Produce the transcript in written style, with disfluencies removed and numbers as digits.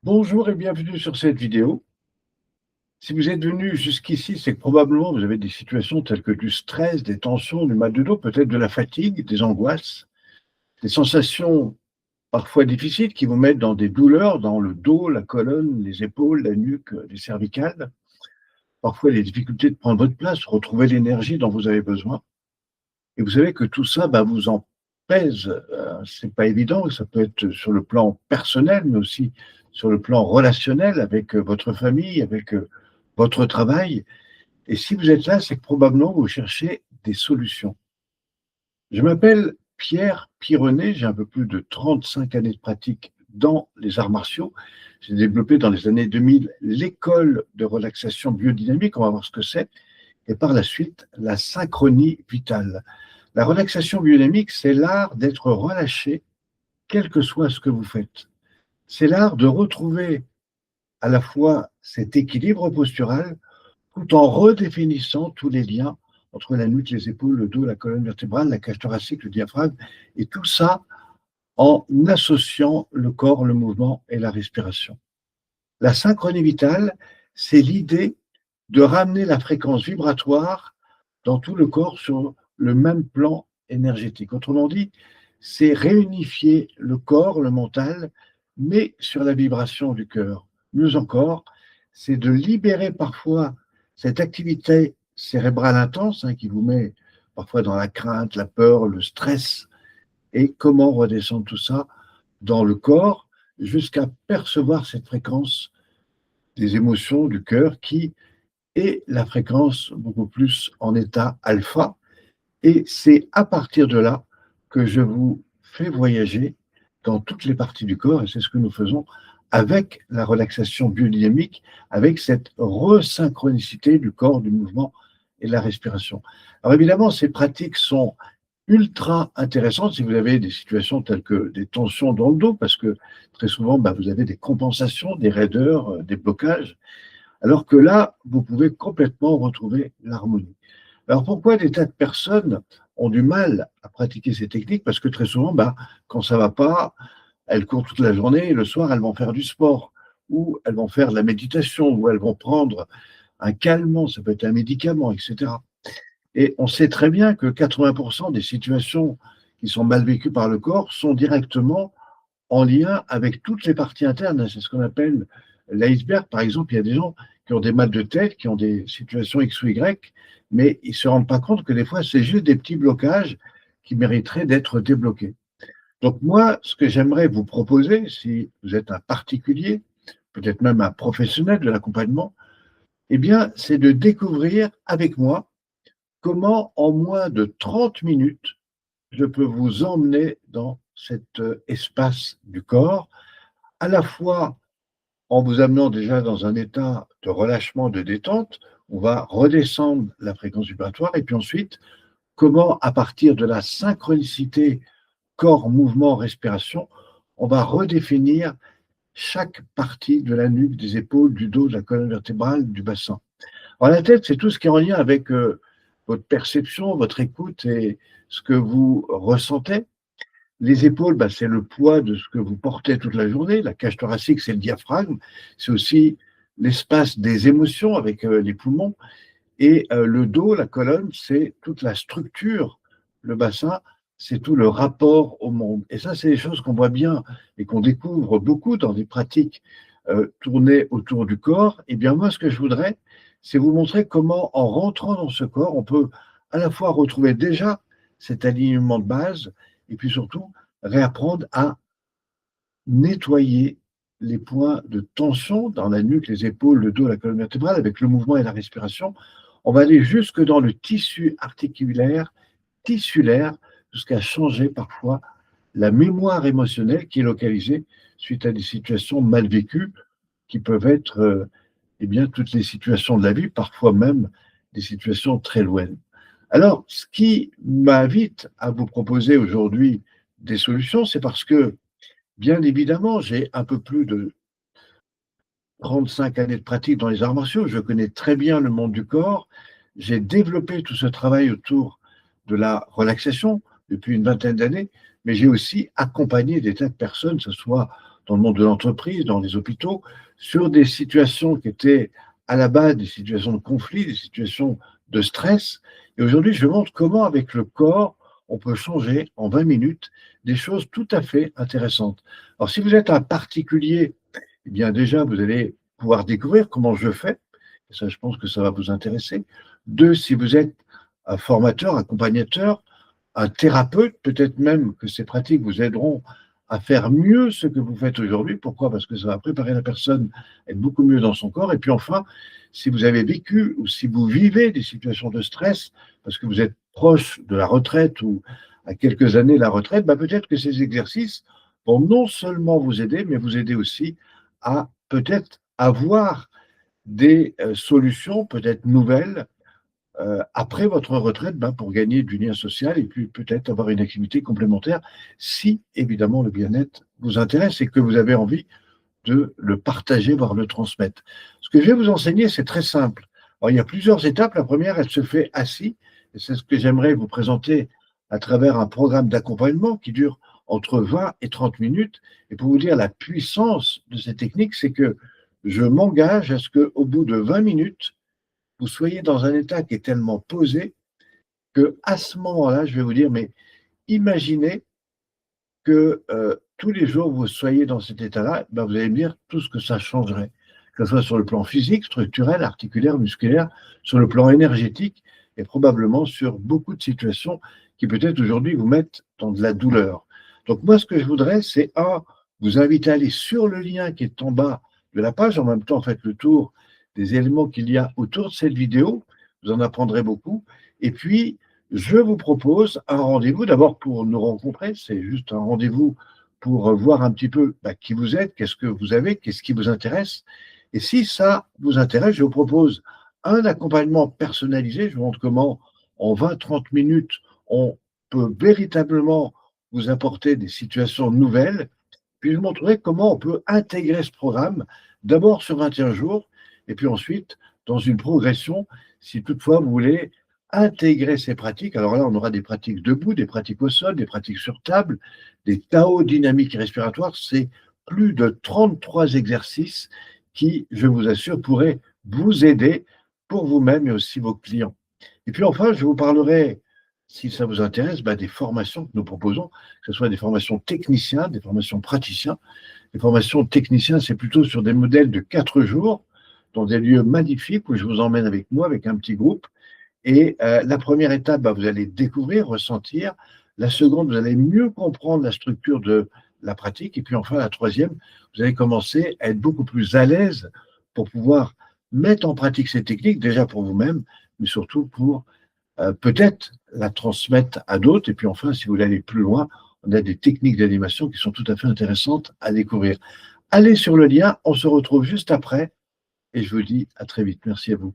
Bonjour et bienvenue sur cette vidéo. Si vous êtes venu jusqu'ici, c'est que probablement vous avez des situations telles que du stress, des tensions, du mal de dos, peut-être de la fatigue, des angoisses, des sensations parfois difficiles qui vous mettent dans des douleurs dans le dos, la colonne, les épaules, la nuque, les cervicales. Parfois les difficultés de prendre votre place, retrouver l'énergie dont vous avez besoin. Et vous savez que tout ça vous en pèse. C'est pas évident. Ça peut être sur le plan personnel, mais aussi sur le plan relationnel avec votre famille, avec votre travail. Et si vous êtes là, c'est que probablement vous cherchez des solutions. Je m'appelle Pierre Pironnet, j'ai un peu plus de 35 années de pratique dans les arts martiaux. J'ai développé dans les années 2000 l'école de relaxation biodynamique, on va voir ce que c'est, et par la suite la synchronie vitale. La relaxation biodynamique, c'est l'art d'être relâché, quel que soit ce que vous faites. C'est l'art de retrouver à la fois cet équilibre postural tout en redéfinissant tous les liens entre la nuque, les épaules, le dos, la colonne vertébrale, la cage thoracique, le diaphragme, et tout ça en associant le corps, le mouvement et la respiration. La synchronie vitale, c'est l'idée de ramener la fréquence vibratoire dans tout le corps sur le même plan énergétique. Autrement dit, c'est réunifier le corps, le mental, mais sur la vibration du cœur. Mieux encore, c'est de libérer parfois cette activité cérébrale intense qui vous met parfois dans la crainte, la peur, le stress, et comment redescendre tout ça dans le corps jusqu'à percevoir cette fréquence des émotions du cœur qui est la fréquence beaucoup plus en état alpha. Et c'est à partir de là que je vous fais voyager dans toutes les parties du corps, et c'est ce que nous faisons avec la relaxation biodynamique, avec cette resynchronicité du corps, du mouvement et de la respiration. Alors évidemment, ces pratiques sont ultra intéressantes si vous avez des situations telles que des tensions dans le dos, parce que très souvent, vous avez des compensations, des raideurs, des blocages, alors que là, vous pouvez complètement retrouver l'harmonie. Alors pourquoi des tas de personnes ont du mal à pratiquer ces techniques? Parce que très souvent, quand ça ne va pas, elles courent toute la journée et le soir, elles vont faire du sport, ou elles vont faire de la méditation, ou elles vont prendre un calmant, ça peut être un médicament, etc. Et on sait très bien que 80% des situations qui sont mal vécues par le corps sont directement en lien avec toutes les parties internes. C'est ce qu'on appelle l'iceberg. Par exemple, il y a des gens qui ont des mal de tête, qui ont des situations X ou Y, mais ils ne se rendent pas compte que des fois, c'est juste des petits blocages qui mériteraient d'être débloqués. Donc moi, ce que j'aimerais vous proposer, si vous êtes un particulier, peut-être même un professionnel de l'accompagnement, eh bien, c'est de découvrir avec moi comment, en moins de 30 minutes, je peux vous emmener dans cet espace du corps, à la fois en vous amenant déjà dans un état de relâchement, de détente. On va redescendre la fréquence vibratoire et puis ensuite, comment, à partir de la synchronicité corps, mouvement, respiration, on va redéfinir chaque partie de la nuque, des épaules, du dos, de la colonne vertébrale, du bassin. Alors, la tête, c'est tout ce qui est en lien avec votre perception, votre écoute et ce que vous ressentez. Les épaules, c'est le poids de ce que vous portez toute la journée. La cage thoracique, c'est le diaphragme. C'est aussi l'espace des émotions avec les poumons. Et le dos, la colonne, c'est toute la structure. Le bassin, c'est tout le rapport au monde. Et ça, c'est des choses qu'on voit bien et qu'on découvre beaucoup dans des pratiques tournées autour du corps. Et bien moi, ce que je voudrais, c'est vous montrer comment, en rentrant dans ce corps, on peut à la fois retrouver déjà cet alignement de base et puis surtout réapprendre à nettoyer les points de tension dans la nuque, les épaules, le dos, la colonne vertébrale avec le mouvement et la respiration. On va aller jusque dans le tissu articulaire, tissulaire, jusqu'à changer parfois la mémoire émotionnelle qui est localisée suite à des situations mal vécues qui peuvent être toutes les situations de la vie, parfois même des situations très lointaines. Alors, ce qui m'invite à vous proposer aujourd'hui des solutions, c'est parce que, bien évidemment, j'ai un peu plus de 35 années de pratique dans les arts martiaux, je connais très bien le monde du corps, j'ai développé tout ce travail autour de la relaxation depuis une vingtaine d'années, mais j'ai aussi accompagné des tas de personnes, que ce soit dans le monde de l'entreprise, dans les hôpitaux, sur des situations qui étaient à la base des situations de conflit, des situations de stress. Et aujourd'hui, je montre comment, avec le corps, on peut changer en 20 minutes des choses tout à fait intéressantes. Alors, si vous êtes un particulier, eh bien déjà, vous allez pouvoir découvrir comment je fais. Et ça, je pense que ça va vous intéresser. Deux, si vous êtes un formateur, accompagnateur, un thérapeute, peut-être même que ces pratiques vous aideront à faire mieux ce que vous faites aujourd'hui. Pourquoi? Parce que ça va préparer la personne à être beaucoup mieux dans son corps. Et puis enfin, si vous avez vécu ou si vous vivez des situations de stress, parce que vous êtes proche de la retraite ou à quelques années de la retraite, bah peut-être que ces exercices vont non seulement vous aider, mais vous aider aussi à peut-être avoir des solutions peut-être nouvelles après votre retraite, ben, pour gagner du lien social et puis peut-être avoir une activité complémentaire si évidemment le bien-être vous intéresse et que vous avez envie de le partager, voire le transmettre. Ce que je vais vous enseigner, c'est très simple. Alors, il y a plusieurs étapes. La première, elle se fait assis, et c'est ce que j'aimerais vous présenter à travers un programme d'accompagnement qui dure entre 20 et 30 minutes. Et pour vous dire la puissance de cette technique, c'est que je m'engage à ce qu'au bout de 20 minutes, vous soyez dans un état qui est tellement posé que à ce moment-là, je vais vous dire, mais imaginez que tous les jours vous soyez dans cet état-là, ben, vous allez me dire tout ce que ça changerait, que ce soit sur le plan physique, structurel, articulaire, musculaire, sur le plan énergétique et probablement sur beaucoup de situations qui peut-être aujourd'hui vous mettent dans de la douleur. Donc moi, ce que je voudrais, c'est vous inviter à aller sur le lien qui est en bas de la page. En même temps, faites le tour des éléments qu'il y a autour de cette vidéo. Vous en apprendrez beaucoup. Et puis, je vous propose un rendez-vous d'abord pour nous rencontrer. C'est juste un rendez-vous pour voir un petit peu qui vous êtes, qu'est-ce que vous avez, qu'est-ce qui vous intéresse. Et si ça vous intéresse, je vous propose un accompagnement personnalisé. Je vous montre comment, en 20-30 minutes, on peut véritablement vous apporter des situations nouvelles. Puis je vous montrerai comment on peut intégrer ce programme, d'abord sur 21 jours, et puis ensuite dans une progression, si toutefois vous voulez intégrer ces pratiques. Alors là, on aura des pratiques debout, des pratiques au sol, des pratiques sur table, des Tao dynamiques et respiratoires. C'est plus de 33 exercices qui, je vous assure, pourraient vous aider pour vous-même et aussi vos clients. Et puis enfin, je vous parlerai, si ça vous intéresse, des formations que nous proposons, que ce soit des formations techniciens, des formations praticiens. Les formations techniciens, c'est plutôt sur des modèles de 4 jours, dans des lieux magnifiques où je vous emmène avec moi, avec un petit groupe. Et la première étape, vous allez découvrir, ressentir. La seconde, vous allez mieux comprendre la structure de la pratique. Et puis enfin, la troisième, vous allez commencer à être beaucoup plus à l'aise pour pouvoir mettre en pratique ces techniques, déjà pour vous-même, mais surtout pour peut-être la transmettre à d'autres. Et puis enfin, si vous voulez aller plus loin, on a des techniques d'animation qui sont tout à fait intéressantes à découvrir. Allez sur le lien, on se retrouve juste après et je vous dis à très vite. Merci à vous.